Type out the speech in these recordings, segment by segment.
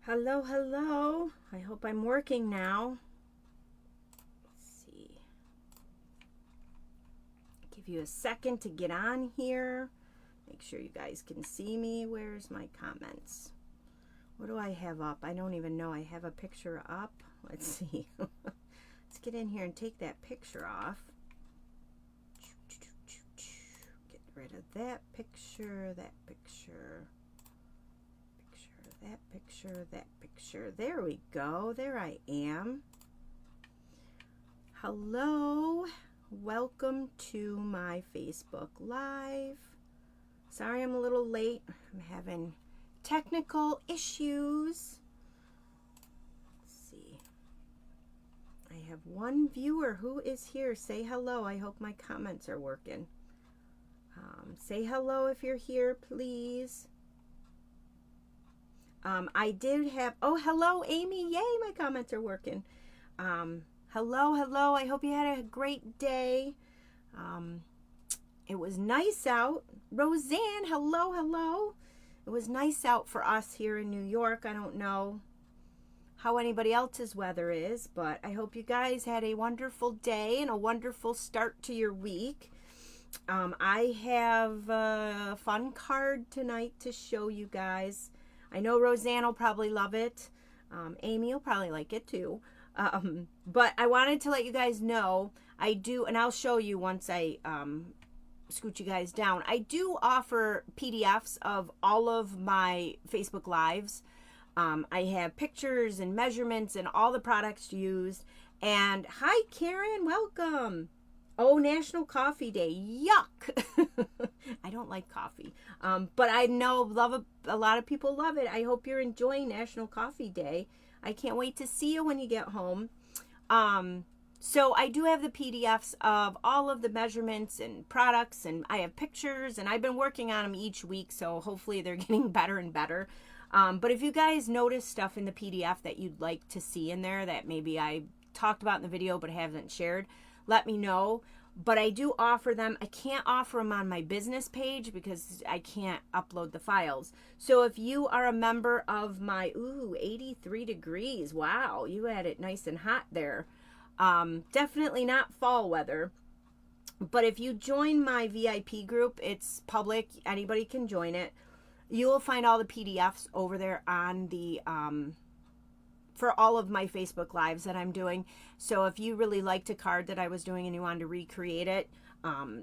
Hello, hello. I hope I'm working now. Let's see. Give you a second to get on here. Make sure you guys can see me. Where's my comments? What do I have up? I don't even know. I have a picture up. Let's see. Let's get in here and take that picture off. Get rid of that picture, that picture. That picture, that picture. There we go. There I am. Hello. Welcome to my Facebook Live. Sorry I'm a little late. I'm having technical issues. Let's see. I have one viewer who is here. Say hello. I hope my comments are working. Say hello if you're here, please. I did have, oh, hello, Amy. Yay, my comments are working. Hello, hello. I hope you had a great day. It was nice out. Roseanne, hello, hello. It was nice out for us here in New York. I don't know how anybody else's weather is, but I hope you guys had a wonderful day and a wonderful start to your week. I have a fun card tonight to show you guys. I know Roseanne will probably love it. Amy will probably like it too. But I wanted to let you guys know, I do, and I'll show you once I scoot you guys down. I do offer PDFs of all of my Facebook Lives. I have pictures and measurements and all the products used. And hi, Karen, welcome. Oh, National Coffee Day. Yuck. I don't like coffee. But I know a lot of people love it. I hope you're enjoying National Coffee Day. I can't wait to see you when you get home. So I do have the PDFs of all of the measurements and products, and I have pictures, and I've been working on them each week, so hopefully they're getting better and better. But if you guys notice stuff in the PDF that you'd like to see in there that maybe I talked about in the video but haven't shared, let me know. But I do offer them. I can't offer them on my business page because I can't upload the files. So if you are a member of my, 83 degrees. Wow, you had it nice and hot there. Definitely not fall weather. But if you join my VIP group, it's public. Anybody can join it. You will find all the PDFs over there on the for all of my Facebook Lives that I'm doing. So if you really liked a card that I was doing and you wanted to recreate it,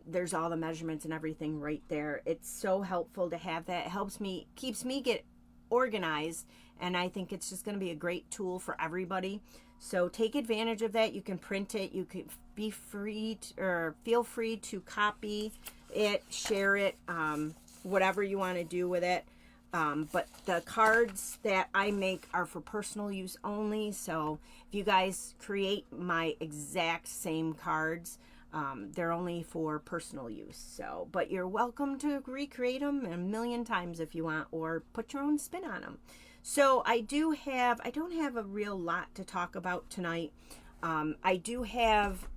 there's all the measurements and everything right there. It's so helpful to have that. It helps me, keeps me get organized, and I think it's just going to be a great tool for everybody. So take advantage of that. You can print it. You can be free to, or feel free to copy it, share it, whatever you want to do with it. But the cards that I make are for personal use only. So if you guys create my exact same cards, they're only for personal use. So, but you're welcome to recreate them a million times if you want, or put your own spin on them. So I don't have a real lot to talk about tonight. I do have,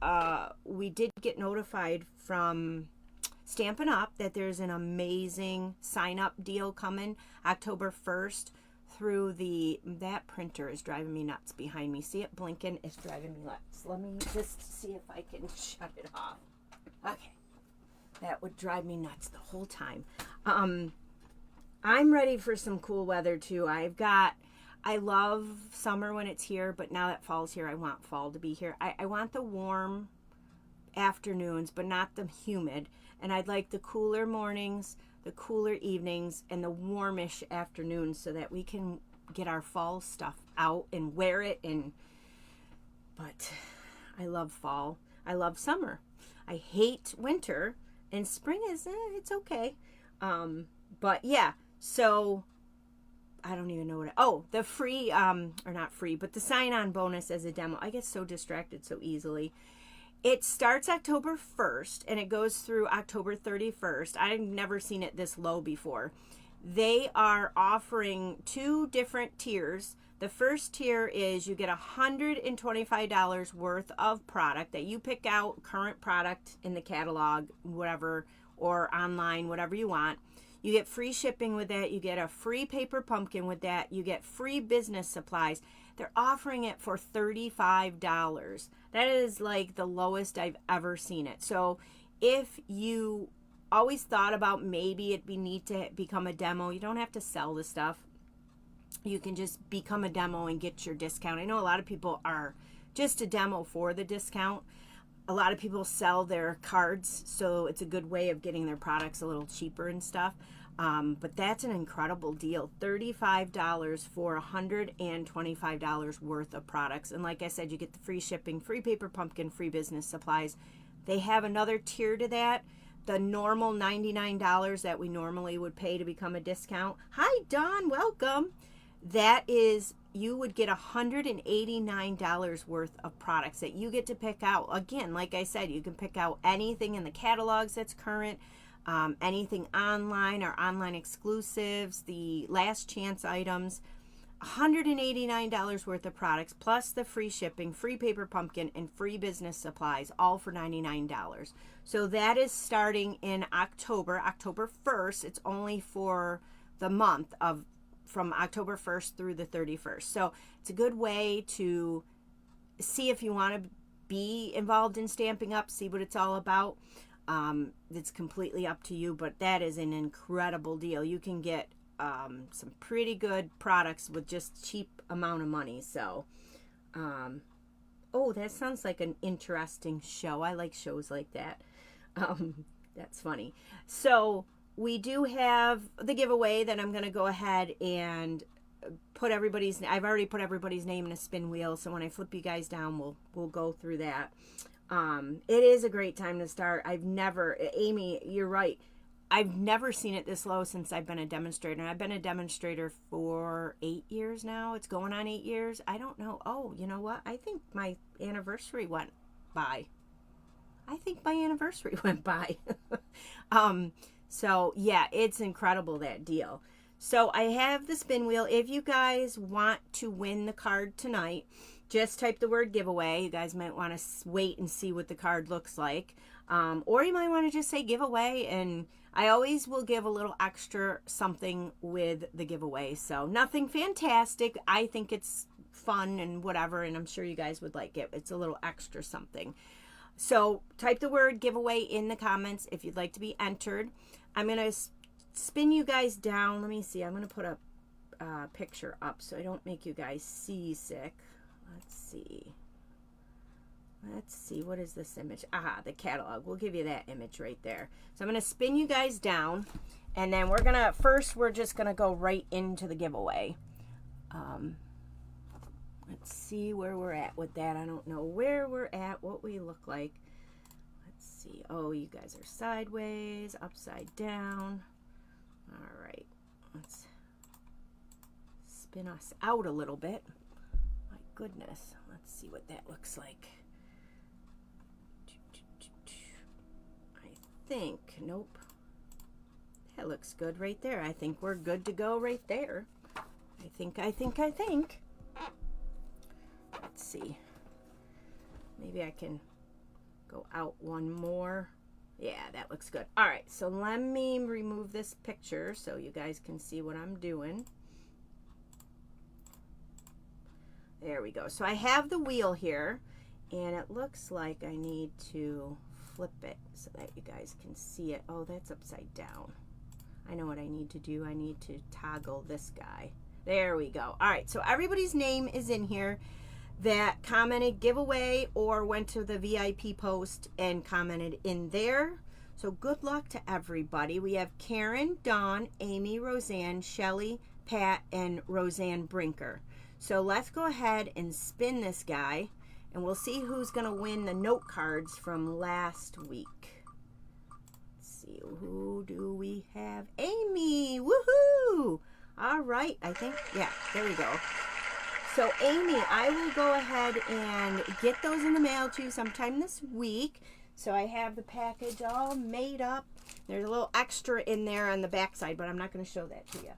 we did get notified from Stampin' Up that there's an amazing sign-up deal coming October 1st through that printer is driving me nuts behind me. See it blinking? It's driving me nuts. Let me just see if I can shut it off. Okay. That would drive me nuts the whole time. I'm ready for some cool weather too. I love summer when it's here, but now that fall's here, I want fall to be here. I want the warm afternoons, but not the humid. And I'd like the cooler mornings, the cooler evenings, and the warmish afternoons so that we can get our fall stuff out and wear it. But I love fall. I love summer. I hate winter, and spring is, it's okay. But yeah, so I don't even know the free, or not free, but the sign-on bonus as a demo. I get so distracted so easily. It starts October 1st and it goes through October 31st. I've never seen it this low before. They are offering 2 different tiers. The first tier is you get $125 worth of product that you pick out, current product in the catalog, whatever, or online, whatever you want. You get free shipping with that. You get a free paper pumpkin with that. You get free business supplies. They're offering it for $35. That is like the lowest I've ever seen it. So if you always thought about maybe it'd be neat to become a demo, you don't have to sell the stuff. You can just become a demo and get your discount. I know a lot of people are just a demo for the discount. A lot of people sell their cards, so it's a good way of getting their products a little cheaper and stuff. But that's an incredible deal. $35 for $125 worth of products. And like I said, you get the free shipping, free paper pumpkin, free business supplies. They have another tier to that. The normal $99 that we normally would pay to become a discount. Hi, Dawn. Welcome. That is, you would get $189 worth of products that you get to pick out. Again, like I said, you can pick out anything in the catalogs that's current, anything online or online exclusives, the last chance items. $189 worth of products plus the free shipping, free paper pumpkin, and free business supplies, all for $99. So that is starting in October 1st. It's only for the month of from October 1st through the 31st. So it's a good way to see if you want to be involved in Stamping Up, see what it's all about. It's completely up to you, but that is an incredible deal. You can get some pretty good products with just cheap amount of money. So, oh, that sounds like an interesting show. I like shows like that. That's funny. So we do have the giveaway that I'm going to go ahead and put everybody's, I've already put everybody's name in a spin wheel. So when I flip you guys down, we'll go through that. It is a great time to start. I've never, Amy, you're right. I've never seen it this low since I've been a demonstrator. And I've been a demonstrator for 8 years now. It's going on 8 years. I don't know. Oh, you know what? I think my anniversary went by. So yeah, it's incredible, that deal. So I have the spin wheel. If you guys want to win the card tonight, just type the word giveaway. You guys might want to wait and see what the card looks like. Or you might want to just say giveaway, and I always will give a little extra something with the giveaway. So nothing fantastic. I think it's fun and whatever, and I'm sure you guys would like it. It's a little extra something. So type the word giveaway in the comments if you'd like to be entered. I'm going to spin you guys down. Let me see. I'm going to put a picture up so I don't make you guys seasick. Let's see. What is this image? Ah, the catalog. We'll give you that image right there. So I'm going to spin you guys down, and then we're just going to go right into the giveaway. Let's see where we're at with that. I don't know where we're at, what we look like. Let's see. Oh, you guys are sideways, upside down. All right. Let's spin us out a little bit. My goodness. Let's see what that looks like. I think, nope. That looks good right there. I think we're good to go right there. I think. Let's see. Maybe I can go out one more. Yeah, that looks good. All right, so let me remove this picture so you guys can see what I'm doing. There we go. So I have the wheel here, and it looks like I need to flip it so that you guys can see it. Oh, that's upside down. I know what I need to do. I need to toggle this guy. There we go. All right, so everybody's name is in here that commented giveaway or went to the VIP post and commented in there. So good luck to everybody. We have Karen, Dawn, Amy, Roseanne, Shelly, Pat, and Roseanne Brinker. So let's go ahead and spin this guy, and we'll see who's going to win the note cards from last week. Let's see, who do we have? Amy! Woohoo! All right, I think, yeah, there we go. So Amy, I will go ahead and get those in the mail to you sometime this week. So I have the package all made up. There's a little extra in there on the back side, but I'm not going to show that to you.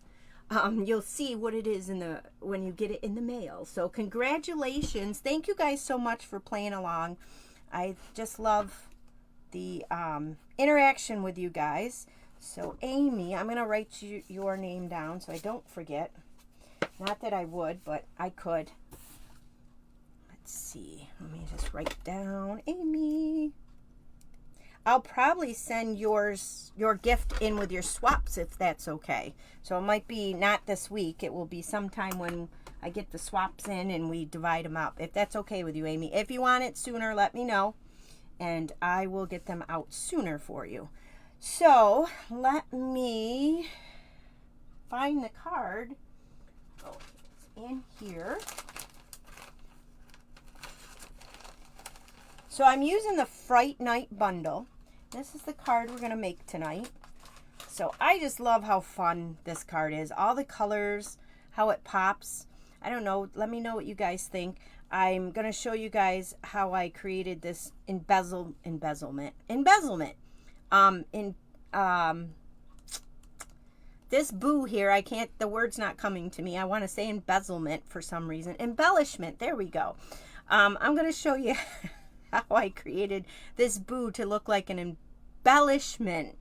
You'll see what it is when you get it in the mail. So congratulations. Thank you guys so much for playing along. I just love the interaction with you guys. So Amy, I'm going to write your name down so I don't forget. Not that I would, but I could. Let's see. Let me just write down Amy. I'll probably send your gift in with your swaps if that's okay. So it might be not this week. It will be sometime when I get the swaps in and we divide them up. If that's okay with you, Amy. If you want it sooner, let me know. And I will get them out sooner for you. So let me find the card. Oh, it's in here. So I'm using the Fright Night bundle. This is the card we're going to make tonight. So I just love how fun this card is. All the colors, how it pops. I don't know. Let me know what you guys think. I'm going to show you guys how I created this embezzlement. This boo here, the word's not coming to me. I want to say embezzlement for some reason. Embellishment. There we go. I'm going to show you how I created this boo to look like an embellishment.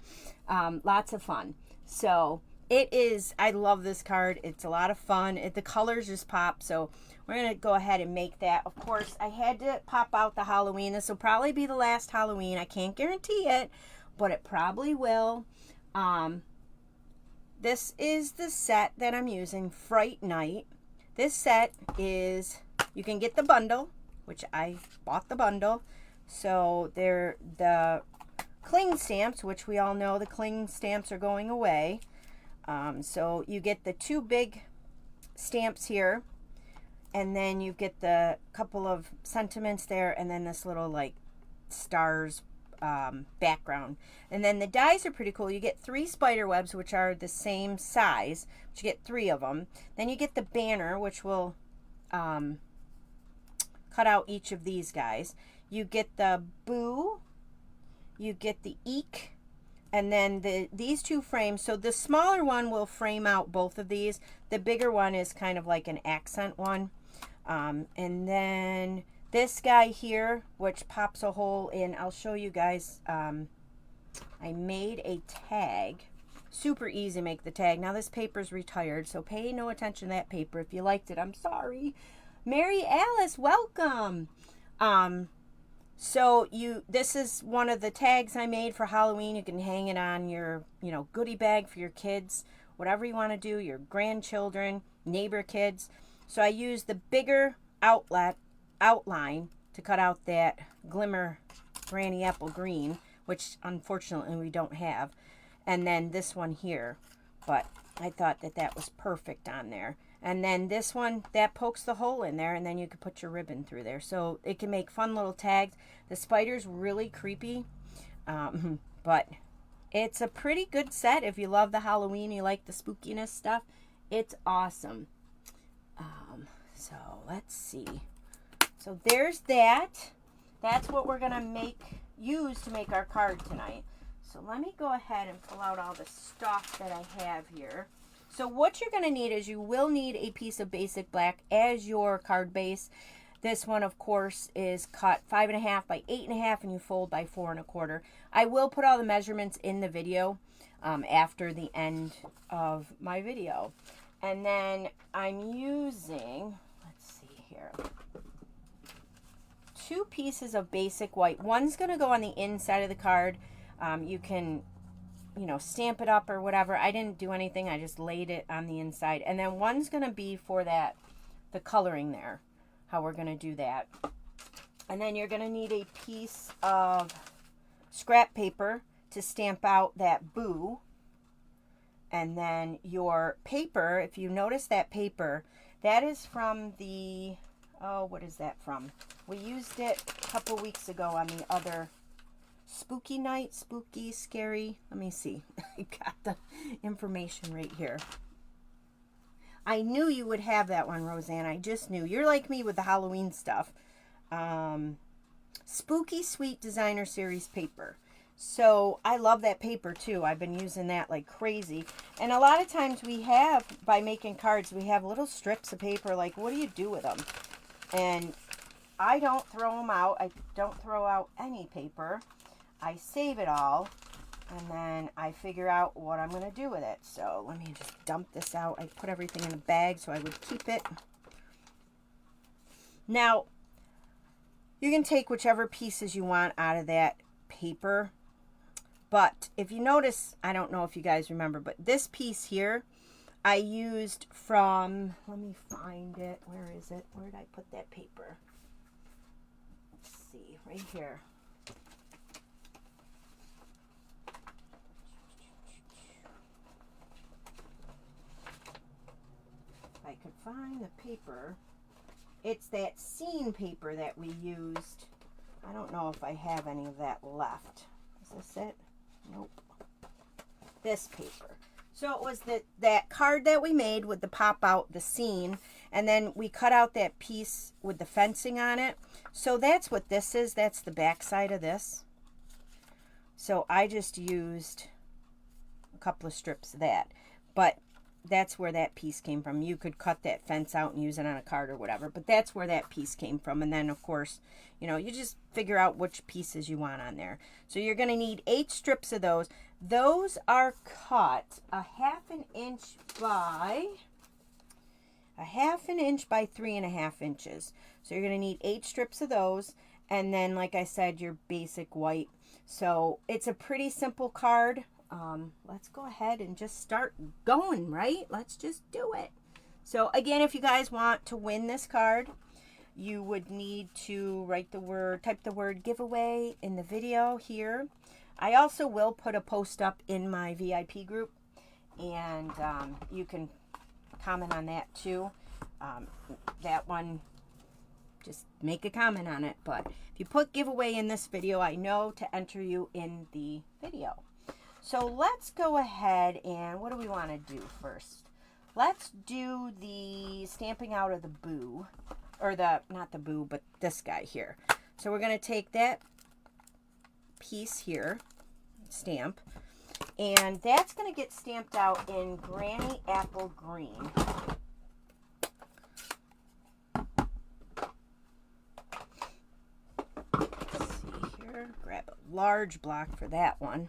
Lots of fun. So it is, I love this card. It's a lot of fun. The colors just pop. So we're going to go ahead and make that. Of course, I had to pop out the Halloween. This will probably be the last Halloween. I can't guarantee it, but it probably will. This is the set that I'm using, Fright Night. This set is, you can get the bundle, which I bought the bundle. So they're the cling stamps, which we all know the cling stamps are going away. So you get the 2 big stamps here, and then you get the couple of sentiments there, and then this little like stars background. And then the dies are pretty cool. You get 3 spider webs, which are the same size, but you get 3 of them. Then you get the banner, which will cut out each of these guys. You get the boo, you get the eek, and then these 2 frames. So the smaller one will frame out both of these. The bigger one is kind of like an accent one. And then this guy here, which pops a hole in, I'll show you guys. I made a tag. Super easy to make the tag. Now this paper's retired, so pay no attention to that paper. If you liked it, I'm sorry. Mary Alice, welcome. So this is one of the tags I made for Halloween. You can hang it on your, goodie bag for your kids, whatever you want to do, your grandchildren, neighbor kids. So I used the bigger outline to cut out that glimmer granny apple green, which unfortunately we don't have. And then this one here, but I thought that was perfect on there. And then this one, that pokes the hole in there, and then you can put your ribbon through there. So it can make fun little tags. The spider's really creepy, but it's a pretty good set. If you love the Halloween, you like the spookiness stuff, it's awesome. So let's see. So there's that. That's what we're going to use to make our card tonight. So let me go ahead and pull out all the stuff that I have here. So what you're going to need is you will need a piece of basic black as your card base. This one, of course, is cut 5.5 by 8.5, and you fold by 4 1/4. I will put all the measurements in the video after the end of my video. And then I'm using, let's see here, 2 pieces of basic white. One's going to go on the inside of the card. You can stamp it up or whatever. I didn't do anything. I just laid it on the inside. And then one's going to be for the coloring there, how we're going to do that. And then you're going to need a piece of scrap paper to stamp out that boo. And then your paper, if you notice that paper, that is from the, what is that from? We used it a couple weeks ago on the other spooky night, spooky, scary. Let me see. I got the information right here. I knew you would have that one, Roseanne. I just knew. You're like me with the Halloween stuff. Spooky Sweet Designer Series paper. So I love that paper too. I've been using that like crazy. And a lot of times we have, by making cards, we have little strips of paper. Like, what do you do with them? And I don't throw them out. I don't throw out any paper. I save it all. and then I figure out what I'm going to do with it. So let me just dump this out. I put everything in a bag so I would keep it. Now, you can take whichever pieces you want out of that paper. But if you notice, I don't know if you guys remember, but this piece here, I used from, let me find it. Where is it? Where did I put that paper? Let's see, right here. If I could find the paper. It's that scene paper that we used. I don't know if I have any of that left. Is this it? Nope. This paper. So it was that card that we made with the pop out, the scene, and then we cut out that piece with the fencing on it. So that's what this is. That's the back side of this. So I just used a couple of strips of that. But that's where that piece came from. You could cut that fence out and use it on a card or whatever, but that's where that piece came from. And then, of course, you know, you just figure out which pieces you want on there. So you're going to need 8 strips of those. Those are cut a 1/2 inch by 1/2 inch by 3.5 inches. So you're going to need 8 strips of those. And then, like I said, your basic white. So it's a pretty simple card. Let's go ahead and just start going, right? Let's just do it. So again, if you guys want to win this card, you would need to type the word giveaway in the video here. I also will put a post up in my VIP group, and you can comment on that too. That one, just make a comment on it. But if you put giveaway in this video, I know to enter you in the video. So let's go ahead and what do we want to do first? Let's do the stamping out of the boo, or not the boo, but this guy here. So we're going to take that piece here, stamp, and that's going to get stamped out in Granny Apple Green. Let's see here, grab a large block for that one.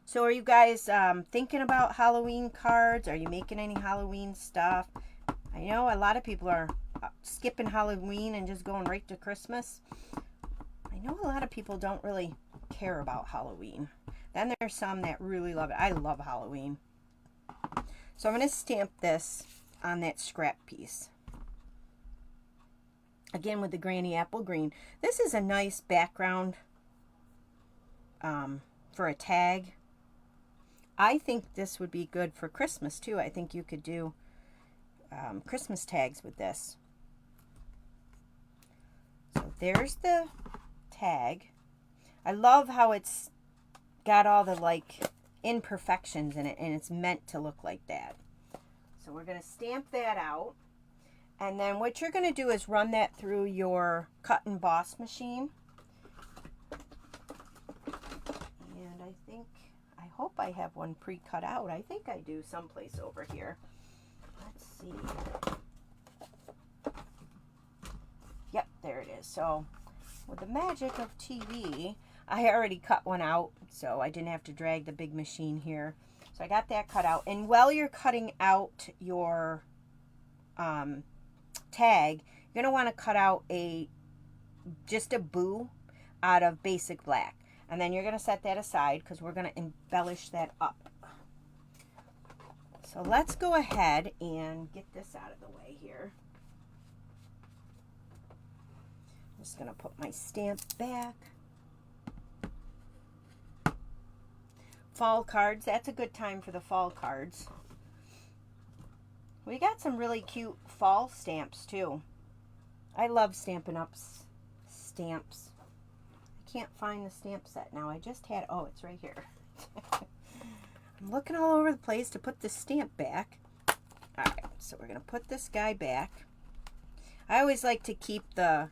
So are you guys thinking about Halloween cards? Are you making any Halloween stuff? I know a lot of people are skipping Halloween and just going right to Christmas. I know a lot of people don't really care about Halloween. Then there's some that really love it. I love Halloween. So I'm going to stamp this on that scrap piece. Again with the Granny Apple Green. This is a nice background for a tag. I think this would be good for Christmas too. I think you could do Christmas tags with this. So there's the tag. I love how it's got all the like imperfections in it, and it's meant to look like that. So we're going to stamp that out. And then what you're going to do is run that through your cut and emboss machine. And I hope I have one pre-cut out. I think I do someplace over here. Let's see. Yep, there it is. So with the magic of TV, I already cut one out, so I didn't have to drag the big machine here. So I got that cut out. And while you're cutting out your tag, you're going to want to cut out just a boo out of basic black. And then you're going to set that aside because we're going to embellish that up. So let's go ahead and get this out of the way here. I'm just going to put my stamp back. Fall cards. That's a good time for the fall cards. We got some really cute fall stamps too. I love Stampin' Up's stamps. I can't find the stamp set now. I just had, oh, it's right here. I'm looking all over the place to put the stamp back. All right, so we're going to put this guy back. I always like to keep the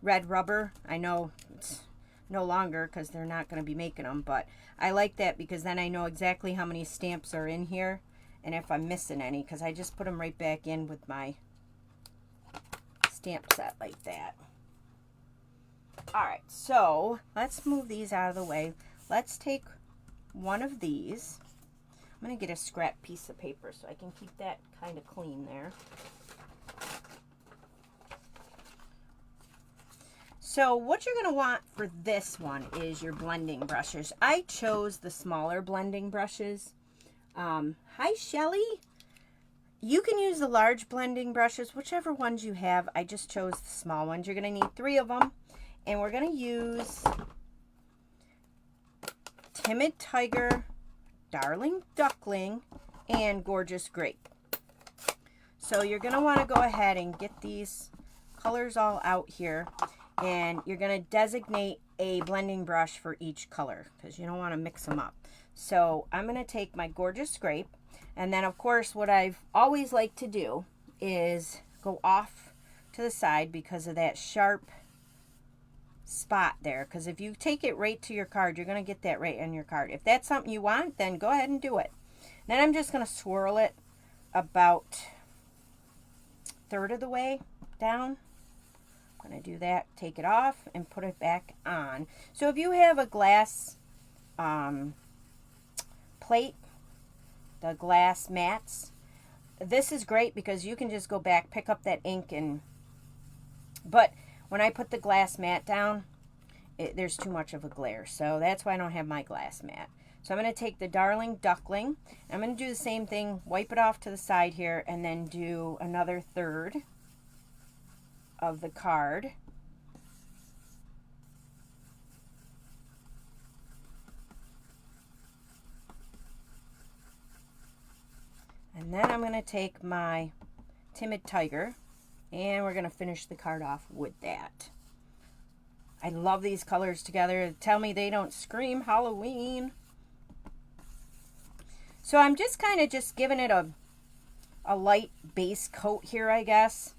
red rubber. I know it's no longer because they're not going to be making them, but I like that because then I know exactly how many stamps are in here and if I'm missing any, because I just put them right back in with my stamp set like that. All right, so let's move these out of the way. Let's take one of these. I'm going to get a scrap piece of paper so I can keep that kind of clean there. So what you're going to want for this one is your blending brushes. I chose the smaller blending brushes. Hi, Shelly. You can use the large blending brushes, whichever ones you have. I just chose the small ones. You're going to need 3 of them. And we're going to use Timid Tiger, Darling Duckling, and Gorgeous Grape. So you're going to want to go ahead and get these colors all out here. And you're going to designate a blending brush for each color because you don't want to mix them up. So I'm going to take my Gorgeous Grape. And then, of course, what I've always liked to do is go off to the side because of that sharp spot there. Because if you take it right to your card, you're going to get that right on your card. If that's something you want, then go ahead and do it. Then I'm just going to swirl it about 1/3 of the way down. I'm going to do that, take it off, and put it back on. So if you have a glass plate, the glass mats, this is great because you can just go back, pick up that ink, but when I put the glass mat down, there's too much of a glare. So that's why I don't have my glass mat. So I'm going to take the Darling Duckling. I'm going to do the same thing, wipe it off to the side here, and then do another 1/3 of the card. And then I'm going to take my Timid Tiger, and we're going to finish the card off with that. I love these colors together. Tell me they don't scream Halloween. So I'm just kind of just giving it a light base coat here, I guess,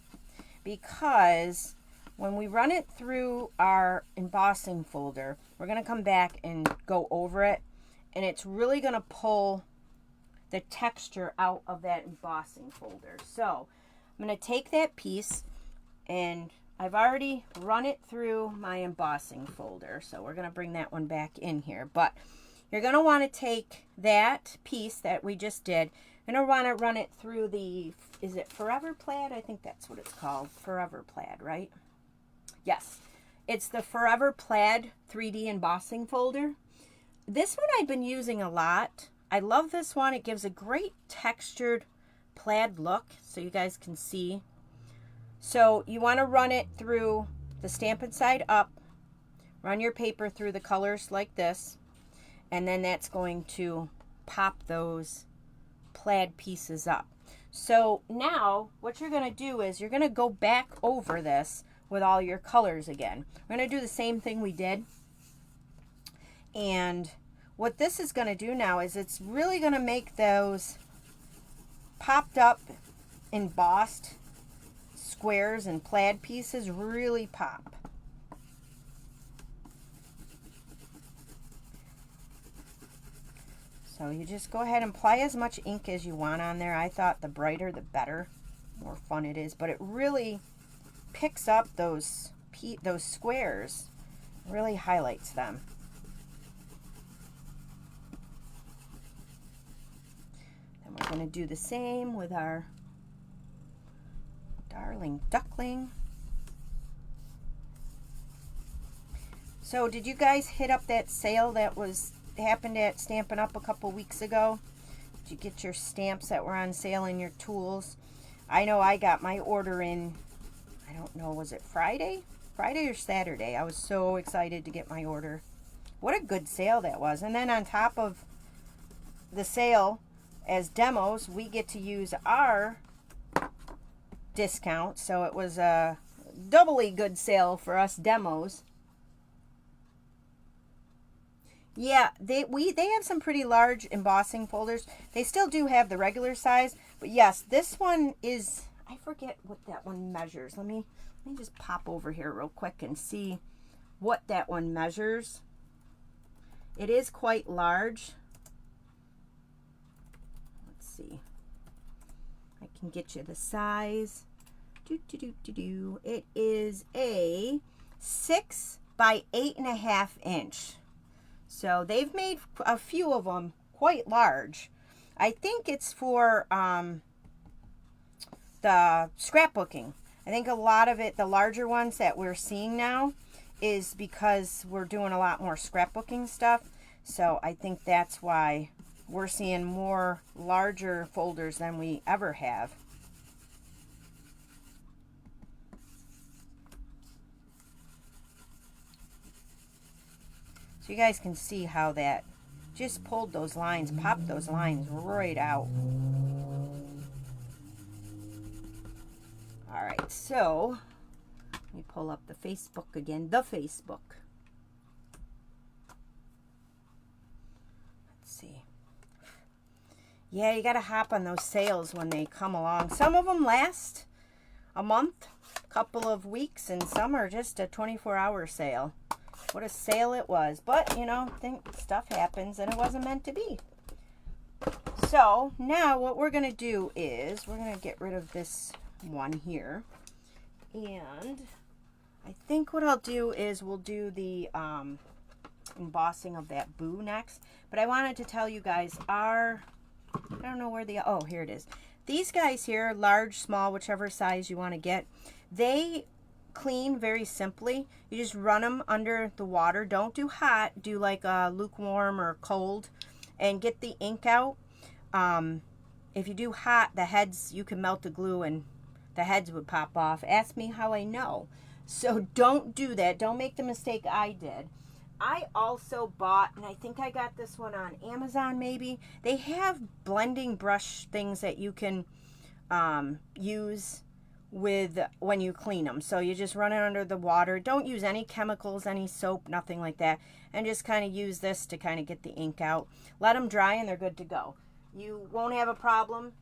because when we run it through our embossing folder, we're going to come back and go over it, and it's really going to pull the texture out of that embossing folder. So I'm going to take that piece, and I've already run it through my embossing folder, so we're going to bring that one back in here. But you're going to want to take that piece that we just did. You're going to want to run it through the, is it Forever Plaid? I think that's what it's called. Forever Plaid, right? Yes. It's the Forever Plaid 3D embossing folder. This one I've been using a lot. I love this one. It gives a great textured plaid look so you guys can see. So you want to run it through the Stampin' side up. Run your paper through the colors like this. And then that's going to pop those plaid pieces up. So now what you're going to do is you're going to go back over this with all your colors again. We're going to do the same thing we did. And what this is going to do now is it's really going to make those popped up, embossed squares and plaid pieces really pop. So you just go ahead and apply as much ink as you want on there. I thought the brighter the better, more fun it is, but it really picks up those squares, really highlights them. And we're going to do the same with our Darling Duckling. So did you guys hit up that sale that happened at Stampin' Up a couple weeks ago? Did you get your stamps that were on sale and your tools? I know I got my order in, I don't know, was it Friday? Friday or Saturday. I was so excited to get my order. What a good sale that was. And then on top of the sale, as demos, we get to use our discount. So it was a doubly good sale for us demos. Yeah, they have some pretty large embossing folders. They still do have the regular size, but yes, this one is, I forget what that one measures. Let me just pop over here real quick and see what that one measures. It is quite large. Let's see. I can get you the size. It is a 6 by 8.5 inch. So they've made a few of them quite large. I think it's for the scrapbooking. I think a lot of it, the larger ones that we're seeing now, is because we're doing a lot more scrapbooking stuff. So I think that's why we're seeing more larger folders than we ever have. So you guys can see how that just pulled those lines, popped those lines right out. All right, so let me pull up the Facebook again, the Facebook. Let's see. Yeah, you got to hop on those sales when they come along. Some of them last a month, a couple of weeks, and some are just a 24-hour sale. What a sale it was. But, you know, stuff happens and it wasn't meant to be. So now what we're going to do is we're going to get rid of this one here. And I think what I'll do is we'll do the embossing of that boo next. But I wanted to tell you guys I don't know where oh, here it is. These guys here, large, small, whichever size you want to get, they clean very simply. You just run them under the water. Don't do hot. Do like a lukewarm or cold and get the ink out. If you do hot, the heads, you can melt the glue and the heads would pop off. Ask me how I know. So don't do that. Don't make the mistake I did. I also bought, and I think I got this one on Amazon maybe. They have blending brush things that you can use with when you clean them. So you just run it under the water. Don't use any chemicals, any soap, nothing like that. And just kind of use this to kind of get the ink out. Let them dry and they're good to go. You won't have a problem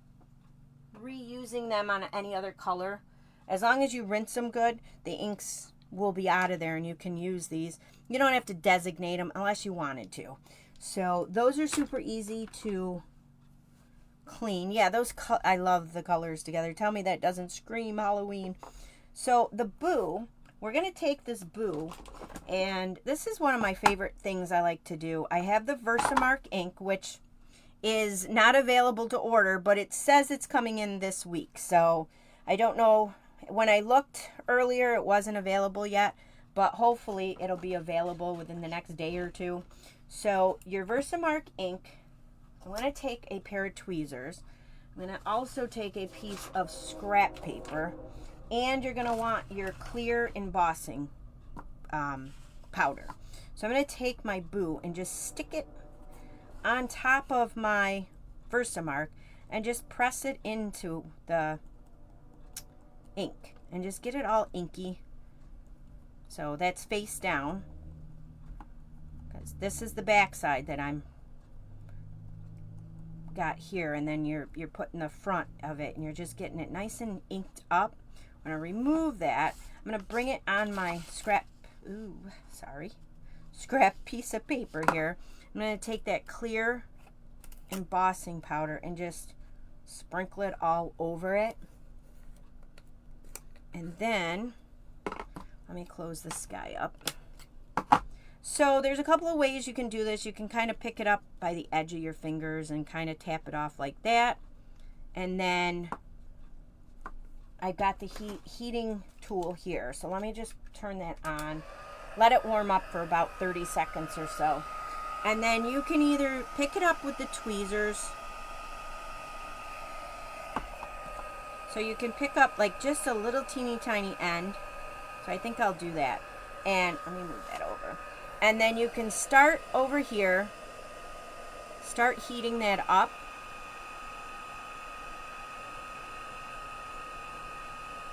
reusing them on any other color. As long as you rinse them good, the inks will be out of there and you can use these. You don't have to designate them unless you wanted to. So those are super easy to clean. Yeah, I love the colors together. Tell me that doesn't scream Halloween. So the boo, we're going to take this boo, and this is one of my favorite things I like to do. I have the Versamark ink, which is not available to order, but it says it's coming in this week. So I don't know. When I looked earlier, it wasn't available yet, but hopefully it'll be available within the next day or two. So your Versamark ink, I'm going to take a pair of tweezers. I'm going to also take a piece of scrap paper, and you're going to want your clear embossing powder. So I'm going to take my boo and just stick it on top of my Versamark and just press it into the ink and just get it all inky. So that's face down, because this is the back side that I'm got here, and then you're putting the front of it and you're just getting it nice and inked up. I'm going to remove that. I'm going to bring it on my scrap piece of paper here. I'm going to take that clear embossing powder and just sprinkle it all over it. And then, let me close this guy up. So there's a couple of ways you can do this. You can kind of pick it up by the edge of your fingers and kind of tap it off like that. And then I got the heating tool here. So let me just turn that on. Let it warm up for about 30 seconds or so. And then you can either pick it up with the tweezers. So you can pick up like just a little teeny tiny end. So I think I'll do that. And let me move that over. And then you can start over here. Start heating that up.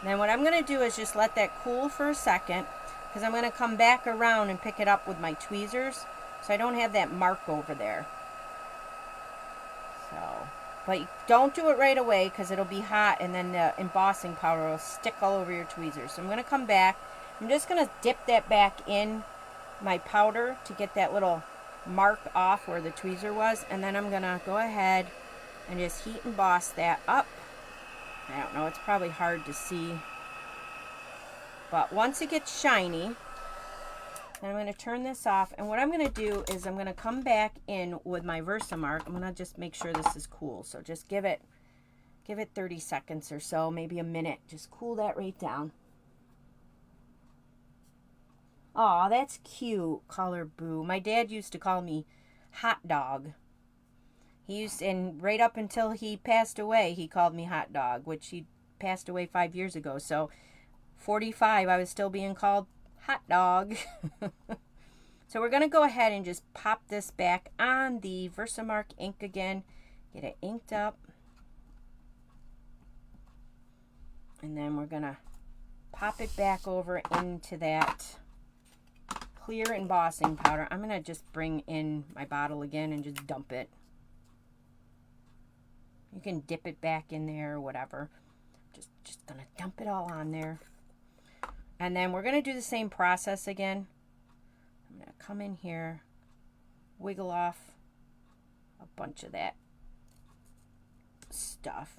Then what I'm going to do is just let that cool for a second, because I'm going to come back around and pick it up with my tweezers so I don't have that mark over there. So, but don't do it right away because it'll be hot and then the embossing powder will stick all over your tweezers. So I'm going to come back. I'm just going to dip that back in my powder to get that little mark off where the tweezer was, and then I'm going to go ahead and just heat emboss that up. I don't know, it's probably hard to see, but once it gets shiny, And I'm going to turn this off. And what I'm going to do is I'm going to come back in with my Versamark. I'm going to just make sure this is cool. So just give it 30 seconds or so, maybe a minute. Just cool that right down. Aw, that's cute, Color Boo. My dad used to call me Hot Dog. And right up until he passed away, he called me Hot Dog, which he passed away 5 years ago. So 45, I was still being called Hot Dog. So we're going to go ahead and just pop this back on the Versamark ink again. Get it inked up. And then we're going to pop it back over into that clear embossing powder. I'm going to just bring in my bottle again and just dump it. You can dip it back in there or whatever. Just going to dump it all on there. And then we're going to do the same process again. I'm going to come in here, wiggle off a bunch of that stuff.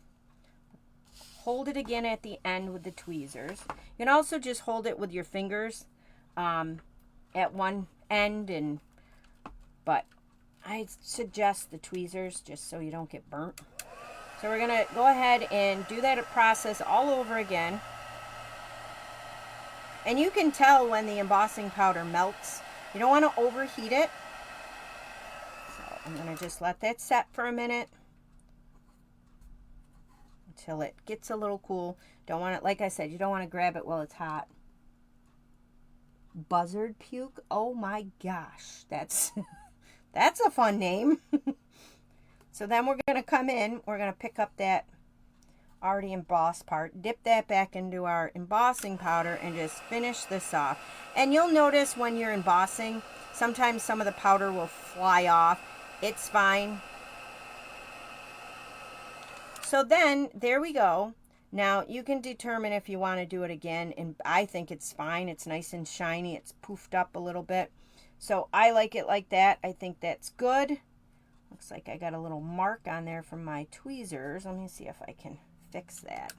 Hold it again at the end with the tweezers. You can also just hold it with your fingers at one end, but I suggest the tweezers just so you don't get burnt. So we're going to go ahead and do that process all over again. And you can tell when the embossing powder melts. You don't want to overheat it. So I'm going to just let that set for a minute until it gets a little cool. Don't want it, like I said, you don't want to grab it while it's hot. Buzzard Puke? Oh my gosh. That's a fun name. So then we're going to come in, we're going to pick up that already embossed part, dip that back into our embossing powder, and just finish this off. And you'll notice when you're embossing, sometimes some of the powder will fly off. It's fine. So then, there we go. Now, you can determine if you want to do it again, and I think it's fine. It's nice and shiny. It's poofed up a little bit. So I like it like that. I think that's good. Looks like I got a little mark on there from my tweezers. Let me see if I can fix that.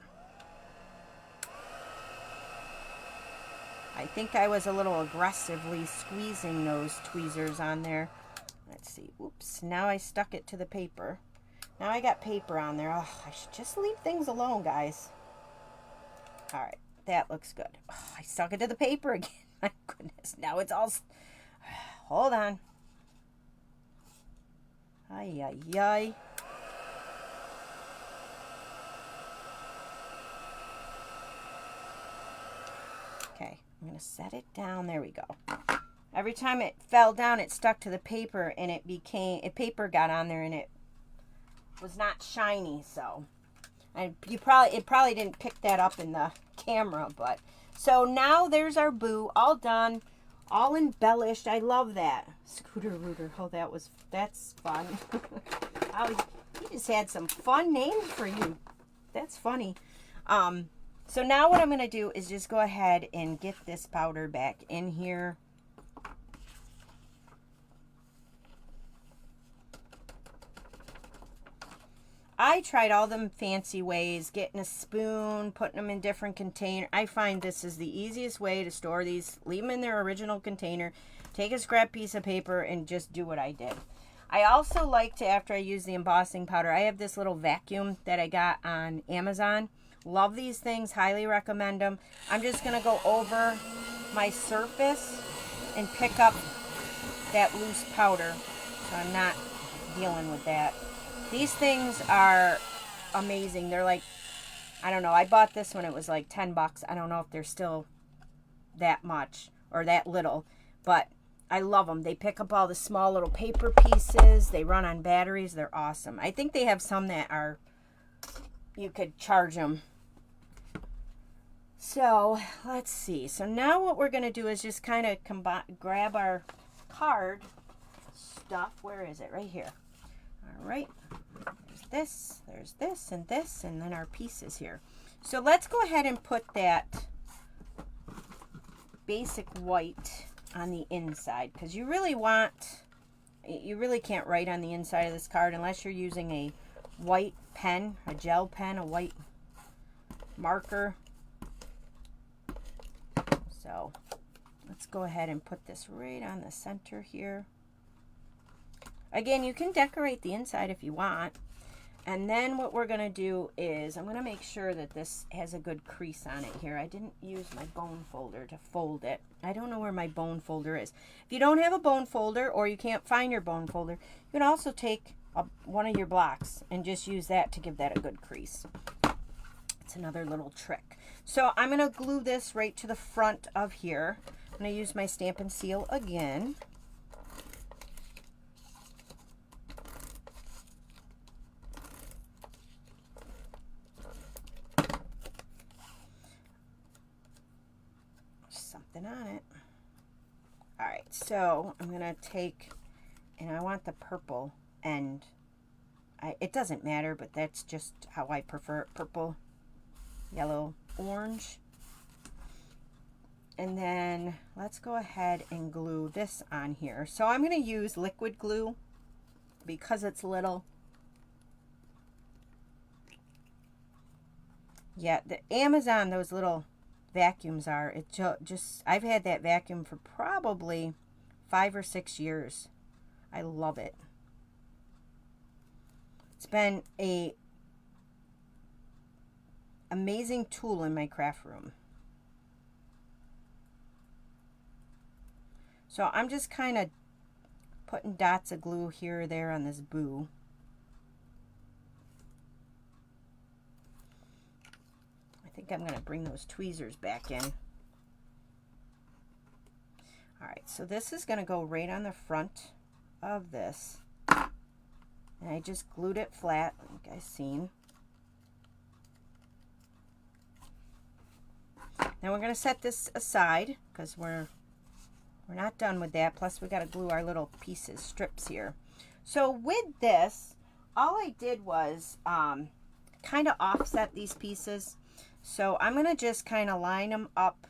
I think I was a little aggressively squeezing those tweezers on there. Let's see. Oops. Now I stuck it to the paper. Now I got paper on there. Oh, I should just leave things alone, guys. All right. That looks good. Oh, I stuck it to the paper again. My goodness. Now it's all... Hold on. Ay, ay, ay. Okay, I'm going to set it down. There we go. Every time it fell down, it stuck to the paper, and paper got on there, and it was not shiny. So, it probably didn't pick that up in the camera, but so now there's our boo, all done, all embellished. I love that. Scooter Rooter. Oh, that's fun. Oh, he just had some fun names for you. That's funny. So now what I'm going to do is just go ahead and get this powder back in here. I tried all them fancy ways, getting a spoon, putting them in different containers. I find this is the easiest way to store these. Leave them in their original container. Take a scrap piece of paper and just do what I did. I also like to, after I use the embossing powder, I have this little vacuum that I got on Amazon. Love these things. Highly recommend them. I'm just going to go over my surface and pick up that loose powder so I'm not dealing with that. These things are amazing. They're like, I don't know. I bought this when it was like 10 bucks. I don't know if they're still that much or that little, but I love them. They pick up all the small little paper pieces. They run on batteries. They're awesome. I think they have some that are, you could charge them. So let's see. So now what we're going to do is just kind of grab our card stuff. Where is it? Right here. All right. There's this, and then our pieces here. So let's go ahead and put that basic white on the inside, because you really can't write on the inside of this card unless you're using a white pen, a gel pen, a white marker. So let's go ahead and put this right on the center here. Again, you can decorate the inside if you want. And then what we're going to do is I'm going to make sure that this has a good crease on it here. I didn't use my bone folder to fold it. I don't know where my bone folder is. If you don't have a bone folder or you can't find your bone folder, you can also take one of your blocks and just use that to give that a good crease. It's another little trick. So I'm going to glue this right to the front of here. I'm going to use my Stampin' Seal again. Something on it. All right, so I'm going to take, and I want the purple end. It doesn't matter, but that's just how I prefer it. Purple, yellow, orange. And then let's go ahead and glue this on here. So I'm going to use liquid glue because it's little. Yeah, the Amazon, those little vacuums are, it just, I've had that vacuum for probably 5 or 6 years. I love it. It's been a amazing tool in my craft room. So I'm just kind of putting dots of glue here or there on this boo. I think I'm going to bring those tweezers back in. All right, so this is going to go right on the front of this. And I just glued it flat, like you guys seen. Now we're going to set this aside because we're not done with that. Plus we got to glue our little pieces, strips here. So with this, all I did was kind of offset these pieces. So I'm going to just kind of line them up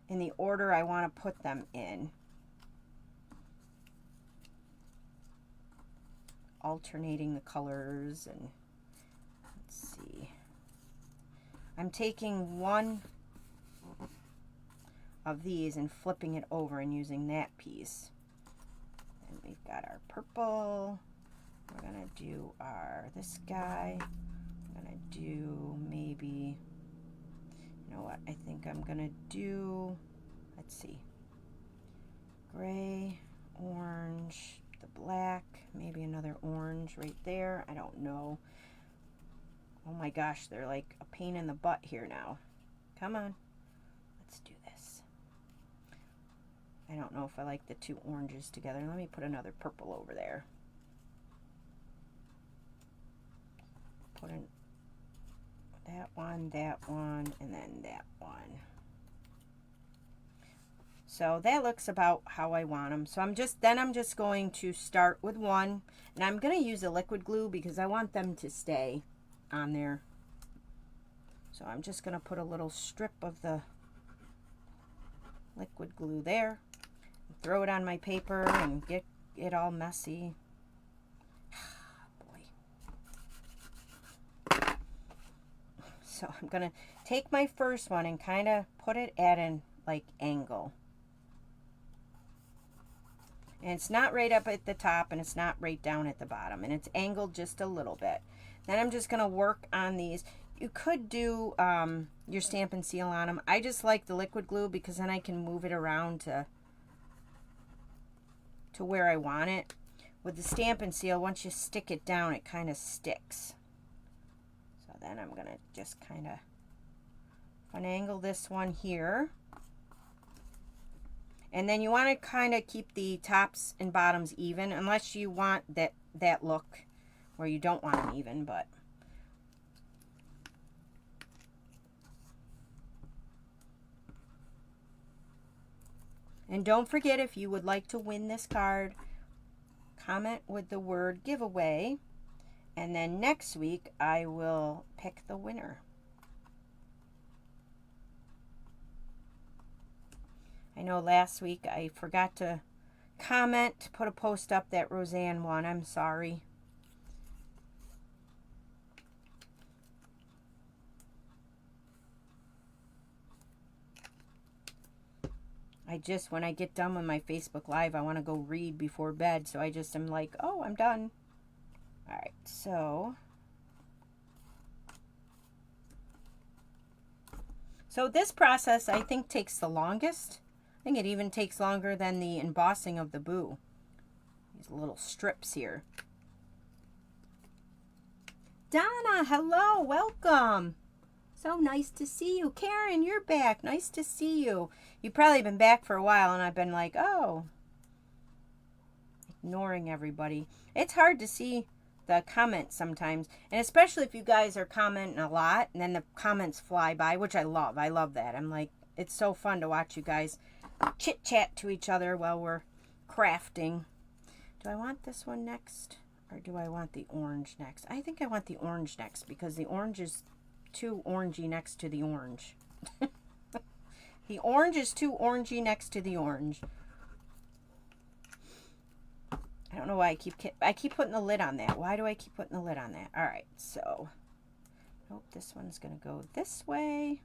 in the order I want to put them in. Alternating the colors, and let's see. I'm taking one of these and flipping it over and using that piece. And we've got our purple. We're gonna do this guy. I'm gonna do maybe, you know what, I think I'm gonna do, let's see, gray, orange, the black, maybe another orange right there. I don't know. Oh my gosh, they're like a pain in the butt here now. Come on, let's do this. I don't know if I like the two oranges together. Let me put another purple over there. Put in that one, and then that one. So that looks about how I want them. So I'm just going to start with one, and I'm going to use a liquid glue because I want them to stay on there. So I'm just going to put a little strip of the liquid glue there, throw it on my paper and get it all messy. Boy. So I'm going to take my first one and kind of put it at an angle. And it's not right up at the top and it's not right down at the bottom, and it's angled just a little bit. Then I'm just going to work on these. You could do your Stampin' Seal on them. I just like the liquid glue because then I can move it around to where I want it. With the Stampin' Seal, once you stick it down, it kind of sticks. So then I'm going to just kind of finagle this one here. And then you want to kind of keep the tops and bottoms even, unless you want that look where you don't want them even, but and don't forget, if you would like to win this card, comment with the word giveaway, and then next week I will pick the winner. I know last week I forgot to comment, to put a post up that Roseanne won. I'm sorry. when I get done with my Facebook Live, I want to go read before bed. So I just am like, oh, I'm done. All right, so this process, I think, takes the longest. I think it even takes longer than the embossing of the boo. These little strips here. Donna, hello, welcome. So nice to see you. Karen, you're back. Nice to see you. You've probably been back for a while, and I've been like, oh, ignoring everybody. It's hard to see the comments sometimes, and especially if you guys are commenting a lot and then the comments fly by, which I love. I love that. I'm like, it's so fun to watch you guys chit chat to each other while we're crafting. Do I want this one next, or do I want the orange next? I think I want the orange next because the orange is too orangey next to the orange. The orange is too orangey next to the orange. I don't know why I keep putting the lid on that. Why do I keep putting the lid on that? All right, so nope, this one's going to go this way.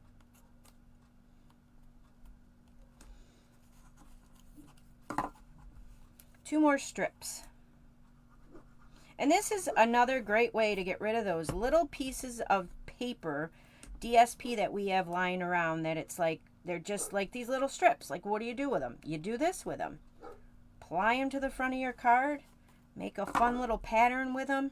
Two more strips. And this is another great way to get rid of those little pieces of paper, DSP, that we have lying around that it's like, they're just like these little strips. Like, what do you do with them? You do this with them. Apply them to the front of your card. Make a fun little pattern with them.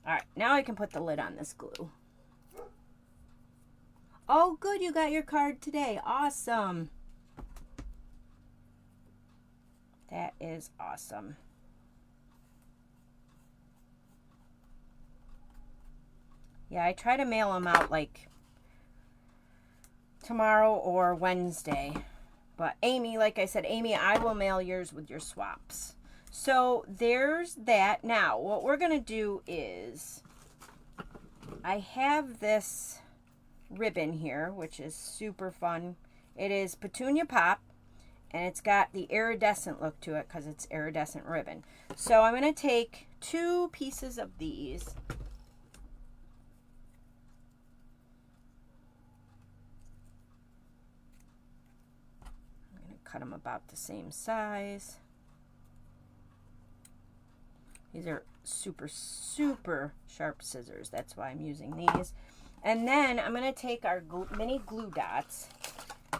All right, now I can put the lid on this glue. Oh, good, you got your card today. Awesome. That is awesome. Yeah, I try to mail them out like tomorrow or Wednesday. But Amy, like I said, Amy, I will mail yours with your swaps. So there's that. Now, what we're going to do is, I have this ribbon here, which is super fun. It is Petunia Pop, and it's got the iridescent look to it because it's iridescent ribbon. So I'm going to take 2 pieces of these. I'm going to cut them about the same size. These are super, super sharp scissors. That's why I'm using these. And then I'm going to take our mini glue dots,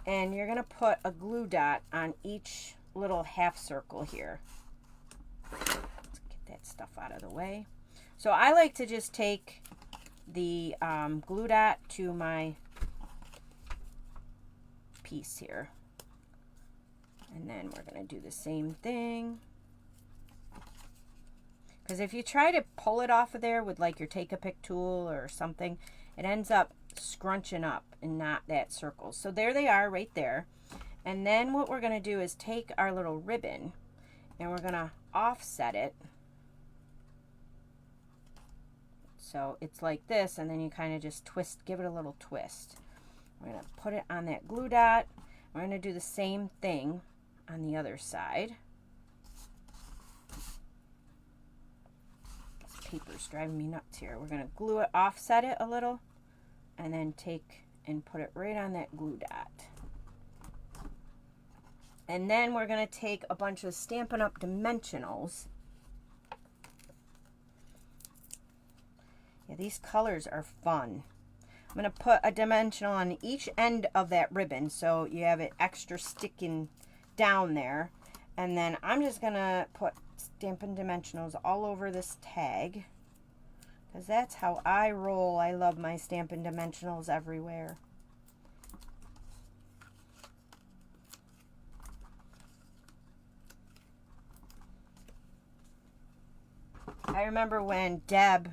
and you're going to put a glue dot on each little half circle here. Let's get that stuff out of the way. So I like to just take the glue dot to my piece here. And then we're going to do the same thing. Because if you try to pull it off of there with like your Take-A-Pick tool or something, it ends up scrunching up and not that circle. So there they are right there. And then what we're going to do is take our little ribbon and we're going to offset it. So it's like this, and then you kind of just twist, give it a little twist. We're going to put it on that glue dot. We're going to do the same thing on the other side. Paper's driving me nuts here. We're going to glue it, offset it a little, and then take and put it right on that glue dot. And then we're going to take a bunch of Stampin' Up! Dimensionals. Yeah, these colors are fun. I'm going to put a dimensional on each end of that ribbon so you have it extra sticking down there. And then I'm just going to put Stampin' Dimensionals all over this tag, because that's how I roll. I love my Stampin' Dimensionals everywhere. I remember when Deb,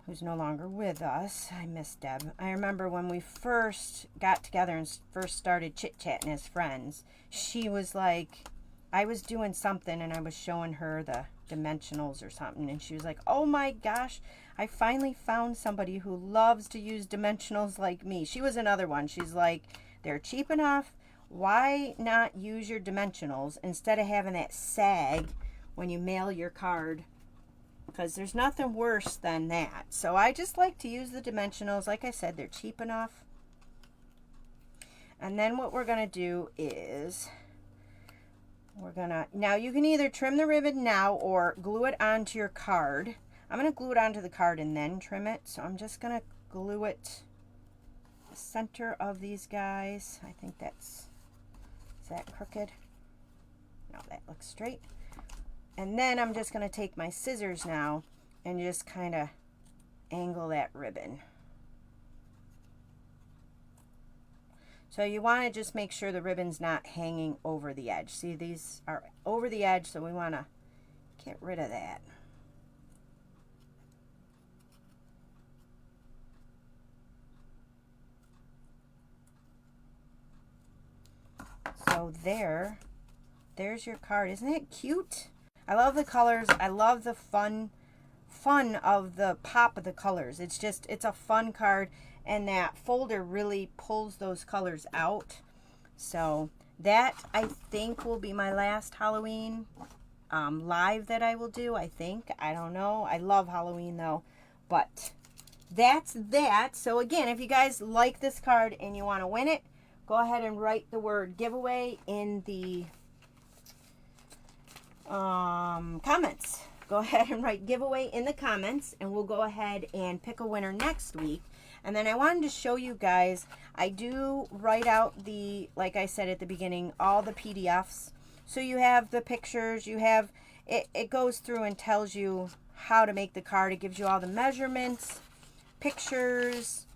who's no longer with us, I miss Deb. I remember when we first got together and first started chit-chatting as friends, she was like, I was doing something and I was showing her the dimensionals or something, and she was like, oh my gosh, I finally found somebody who loves to use dimensionals like me. She was another one. She's like, they're cheap enough. Why not use your dimensionals instead of having that sag when you mail your card because there's nothing worse than that. So I just like to use the dimensionals. Like I said, they're cheap enough. And then what we're going to do is we're going to, now you can either trim the ribbon now or glue it onto your card. I'm going to glue it onto the card and then trim it. So I'm just going to glue it the center of these guys. I think that's, is that crooked? No, that looks straight. And then I'm just going to take my scissors now and just kind of angle that ribbon. So you want to just make sure the ribbon's not hanging over the edge. See, these are over the edge, so we want to get rid of that. So there's your card. Isn't it cute? I love the colors. I love the fun of the pop of the colors. It's a fun card. And that folder really pulls those colors out. So that, I think, will be my last Halloween live that I will do, I think. I don't know. I love Halloween, though. But that's that. So, again, if you guys like this card and you want to win it, go ahead and write the word giveaway in the comments. Go ahead and write giveaway in the comments, and we'll go ahead and pick a winner next week. And then I wanted to show you guys, I do write out the, like I said at the beginning, all the PDFs. So you have the pictures, you have, it goes through and tells you how to make the card. It gives you all the measurements, pictures,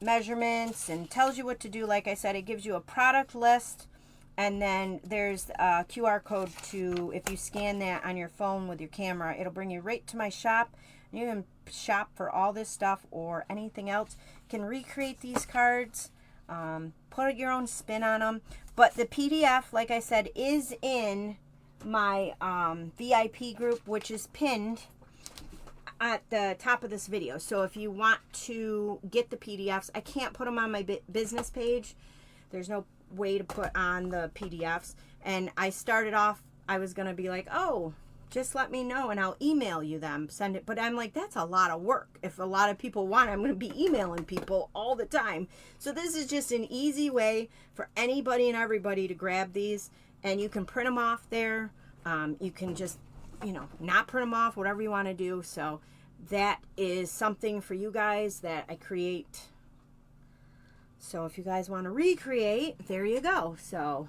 measurements, and tells you what to do. Like I said, it gives you a product list. And then there's a QR code to, if you scan that on your phone with your camera, it'll bring you right to my shop. You can shop for all this stuff or anything else. You can recreate these cards, put your own spin on them. But the PDF, like I said, is in my VIP group, which is pinned at the top of this video. So if you want to get the PDFs, I can't put them on my business page. There's no way to put on the PDFs. And I started off, I was going to be like, oh, just let me know and I'll email you them, send it. But I'm like, that's a lot of work. If a lot of people want it, I'm going to be emailing people all the time. So this is just an easy way for anybody and everybody to grab these, and you can print them off there. You can just, you know, not print them off, whatever you want to do. So that is something for you guys that I create. So if you guys want to recreate, there you go. So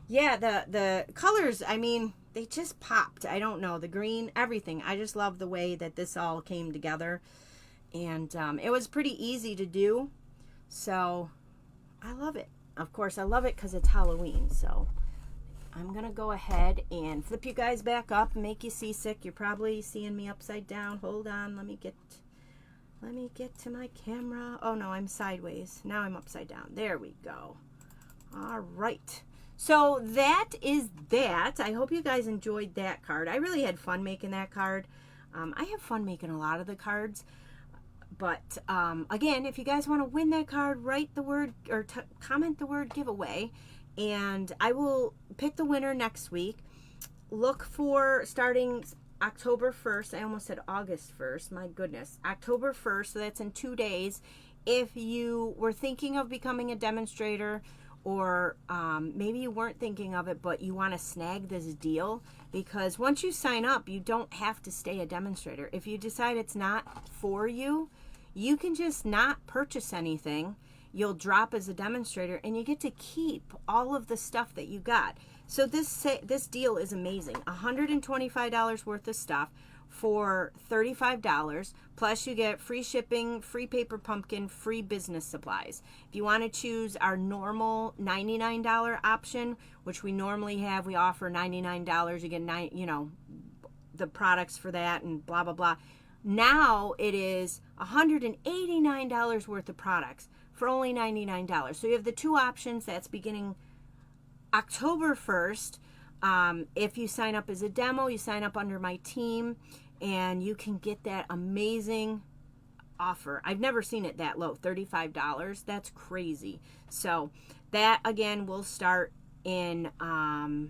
yeah, the colors, I mean, they just popped. I don't know, the green, everything. I just love the way that this all came together. And it was pretty easy to do. So I love it. Of course, I love it because it's Halloween. So I'm going to go ahead and flip you guys back up and make you seasick. You're probably seeing me upside down. Hold on, let me get to my camera. Oh no, I'm sideways. Now I'm upside down. There we go. All right. So that is that. I hope you guys enjoyed that card. I really had fun making that card. I have fun making a lot of the cards. But again, if you guys want to win that card, write the word or comment the word giveaway. And I will pick the winner next week. Look for starting October 1st. I almost said August 1st. My goodness. October 1st. So that's in 2 days. If you were thinking of becoming a demonstrator, or maybe you weren't thinking of it, but you want to snag this deal, because once you sign up, you don't have to stay a demonstrator. If you decide it's not for you, you can just not purchase anything. You'll drop as a demonstrator, and you get to keep all of the stuff that you got. So this deal is amazing. $125 worth of stuff for $35, plus you get free shipping, free paper pumpkin, free business supplies. If you want to choose our normal $99 option, which we normally have, we offer $99. You get the products for that and blah blah blah. Now it is $189 worth of products for only $99. So you have the two options. That's beginning October 1st. If you sign up as a demo, you sign up under my team, and you can get that amazing offer. I've never seen it that low, $35. That's crazy. So that, again, will start in October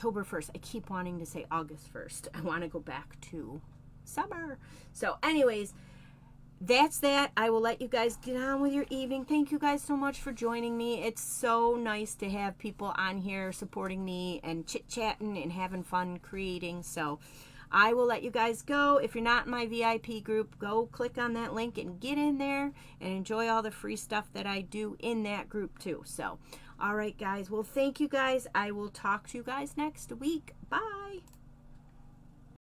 October 1st. I keep wanting to say August 1st. I want to go back to summer. So anyways, that's that. I will let you guys get on with your evening. Thank you guys so much for joining me. It's so nice to have people on here supporting me and chit-chatting and having fun creating. So I will let you guys go. If you're not in my VIP group, go click on that link and get in there and enjoy all the free stuff that I do in that group too. So, all right, guys. Well, thank you guys. I will talk to you guys next week. Bye.